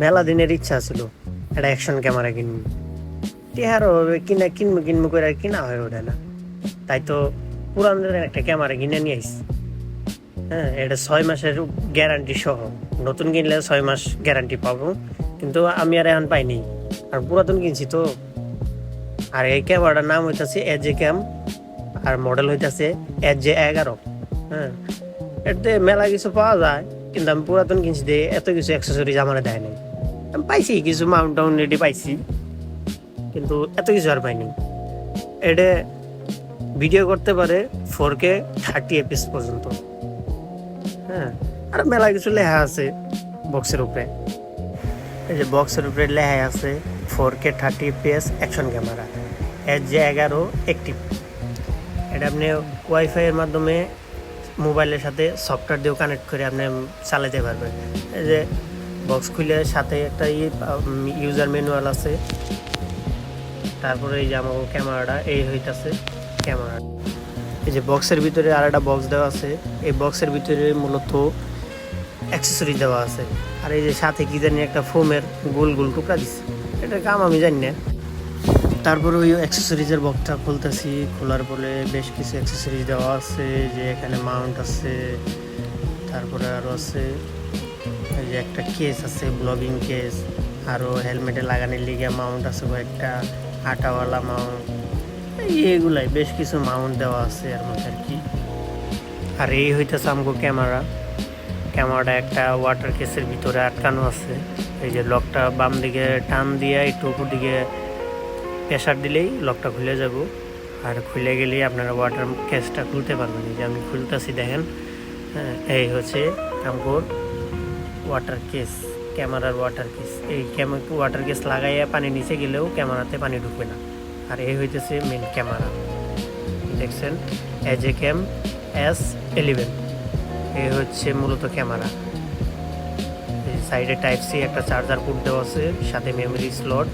মেলা দিনের ইচ্ছা ছিল একটা অ্যাকশন ক্যামেরা কিনবো। টিহারও কিনা কিনবো কিনবো করে আর কিনা হয়ে ওঠে না। তাই তো পুরান দিনের একটা ক্যামেরা কিনে নিয়ে আইছি। হ্যাঁ, এটা 6 মাসের গ্যারান্টি সহ। নতুন কিনলে 6 মাস গ্যারান্টি পাবো, কিন্তু আমি আর এখন পাইনি, আর পুরাতন কিনছি তো। আর এই ক্যামেরাটার নাম হইতাছে এজে ক্যাম, আর মডেল হইতাছে এজে 11। হ্যাঁ, এতে মেলা কিছু পাওয়া যায়, কিন্তু আমি পুরাতন কিনছি দিয়ে এত কিছু অ্যাক্সেসরিজ আমার দেয় নাই। আমি পাইছি কিছু মাউন্ট টাউন রেডি পাইছি, কিন্তু এত কিছু আর পাইনি। এটা ভিডিও করতে পারে 4K 30 FPS পর্যন্ত। হ্যাঁ, আর মেলা কিছু লেখা আছে বক্সের উপরে। এই যে বক্সের উপরে লেখা আছে 4K 30 FPS অ্যাকশন ক্যামেরা, এজে 11 অ্যাক্টিভ। এটা আপনি ওয়াইফাই এর মাধ্যমে মোবাইলের সাথে সফটওয়্যার দিয়েও কানেক্ট করে আপনি চালাতে পারবেন। এই যে বক্স খুলে সাথে একটা ইউজার ম্যানুয়াল আছে। তারপরে এই যে আমার ক্যামেরাটা এই হইতাছে ক্যামেরা। এই যে বক্সের ভিতরে আর একটা বক্স দেওয়া আছে, এই বক্সের ভিতরে মূলত অ্যাক্সেসরি দেওয়া আছে। আর এই যে সাথে কি জানি একটা ফোমের গোল গোল টুকরা দিচ্ছে, এটার কাম আমি জানি না। তারপরে ওই অ্যাক্সেসরিজের বক্সটা খুলতেছি, খোলার পরে বেশ কিছু অ্যাক্সেসরিজ দেওয়া আছে। যে এখানে মাউন্ট আছে, তারপরে আরও আছে এই যে একটা কেস আছে, ব্লগিং কেস, আরও হেলমেটে লাগানোর লিগে মাউন্ট আছে কয়েকটা, আটাওয়ালা মাউন্ট, এইগুলাই বেশ কিছু মাউন্ট দেওয়া আছে এর মধ্যে আর কি। আর এই হইতেছে আমগো ক্যামেরাটা একটা ওয়াটার কেসের ভিতরে আটকানো আছে। এই যে লকটা বাম দিকে টান দিয়ে একটু উপর দিকে প্রেশার দিলেই লকটা খুলে যাব। আর খুলে গেলেই আপনারা ওয়াটার কেসটা খুলতে পারবেন। এই যে আমি খুলতেছি, দেখেন। হ্যাঁ, এই হচ্ছে আমগোর ওয়াটার কেস, ক্যামেরার ওয়াটার কেস। এই ওয়াটার কেস লাগাইয়া পানি নিচে গেলেও ক্যামেরাতে পানি ঢুকবে না। আর এই হইতেছে মেন ক্যামেরা, দেখছেন, এজে ক্যাম S11। এই হচ্ছে মূলত ক্যামেরা। সাইডে টাইপ সি একটা চার্জার পোর্ট দেওয়া আছে, সাথে মেমোরি স্লট,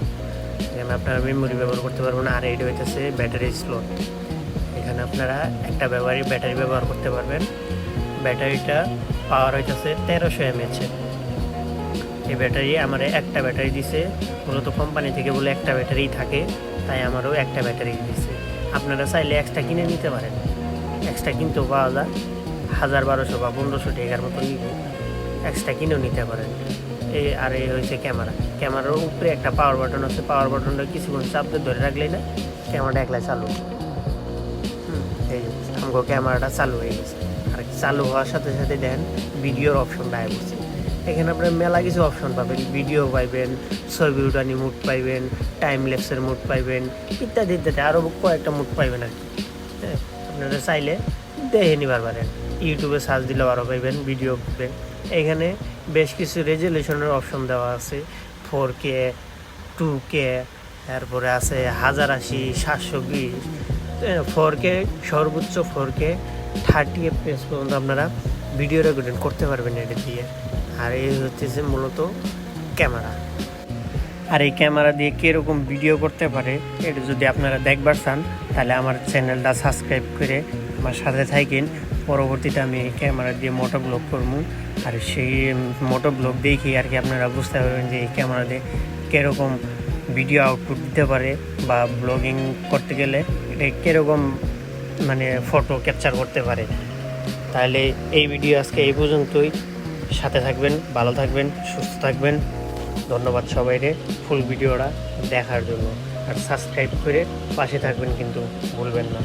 এখানে আপনারা মেমোরি ব্যবহার করতে পারবেন। আর এইটা হইতেছে ব্যাটারি স্লট, এখানে আপনারা একটা ব্যাটারি ব্যবহার করতে পারবেন। ব্যাটারিটা পাওয়ার হইতেছে 1300 mAh। এই ব্যাটারি আমার একটা ব্যাটারি দিছে, মূলত কোম্পানি থেকে বলে একটা ব্যাটারি থাকে, তাই আমারও একটা ব্যাটারি দিছে। আপনারা চাইলে এক্সট্রা কিনে নিতে পারেন, এক্সট্রা কিনতেও পাওয়া যায় 1000-1200 বা 1500 টাকার মতো নিবে, এক্সট্রা কিনেও নিতে পারেন। আর এই হয়েছে ক্যামেরার উপরে একটা পাওয়ার বাটন আছে, পাওয়ার বাটনটা কিছুক্ষণ চাপ দিয়ে ধরে রাখলেই না ক্যামেরাটা একলা চালু। এই আমগো ক্যামেরাটা চালু হয়ে গেছে। আর চালু হওয়ার সাথে সাথে দেখেন ভিডিওর অপশনটা আয় পড়ছে। এখানে আপনার মেলা কিছু অপশন পাবেন, ভিডিও পাইবেন, ছবি উঠানি মুড পাইবেন, টাইম ল্যাপসের মুড পাইবেন, ইত্যাদি ইত্যাদি আরও কয়েকটা মুড পাইবেন আর কি। হ্যাঁ, আপনারা চাইলে দেখে নিবার পারেন, ইউটিউবে সার্চ দিলেও আরও পাইবেন ভিডিও পাবেন। এখানে বেশ কিছু রেজুলেশনের অপশন দেওয়া আছে, 4K, 2K, তারপরে আছে 1080, 720, 4K, সর্বোচ্চ 4K 30 FPS পর্যন্ত আপনারা ভিডিও রেকর্ডিং করতে পারবেন এটা দিয়ে। আর এই হচ্ছে যে মূলত ক্যামেরা। আর এই ক্যামেরা দিয়ে কীরকম ভিডিও করতে পারে এটা যদি আপনারা দেখবার চান, তাহলে আমার চ্যানেলটা সাবস্ক্রাইব করে আমার সাথে থাকেন। পরবর্তীতে আমি এই ক্যামেরা দিয়ে মোটো ব্লগ করবো, আর সেই মোটো ব্লগ দেখি আর কি আপনারা বুঝতে পারবেন যে এই ক্যামেরা দিয়ে কীরকম ভিডিও আউটপুট দিতে পারে, বা ব্লগিং করতে গেলে এটা কীরকম মানে ফটো ক্যাপচার করতে পারে। তাহলে এই ভিডিও আজকে এই পর্যন্তই। সাথে থাকবেন, ভালো থাকবেন, সুস্থ থাকবেন। ধন্যবাদ সবাইকে ফুল ভিডিওটা দেখার জন্য। আর সাবস্ক্রাইব করে পাশে থাকবেন কিন্তু ভুলবেন না।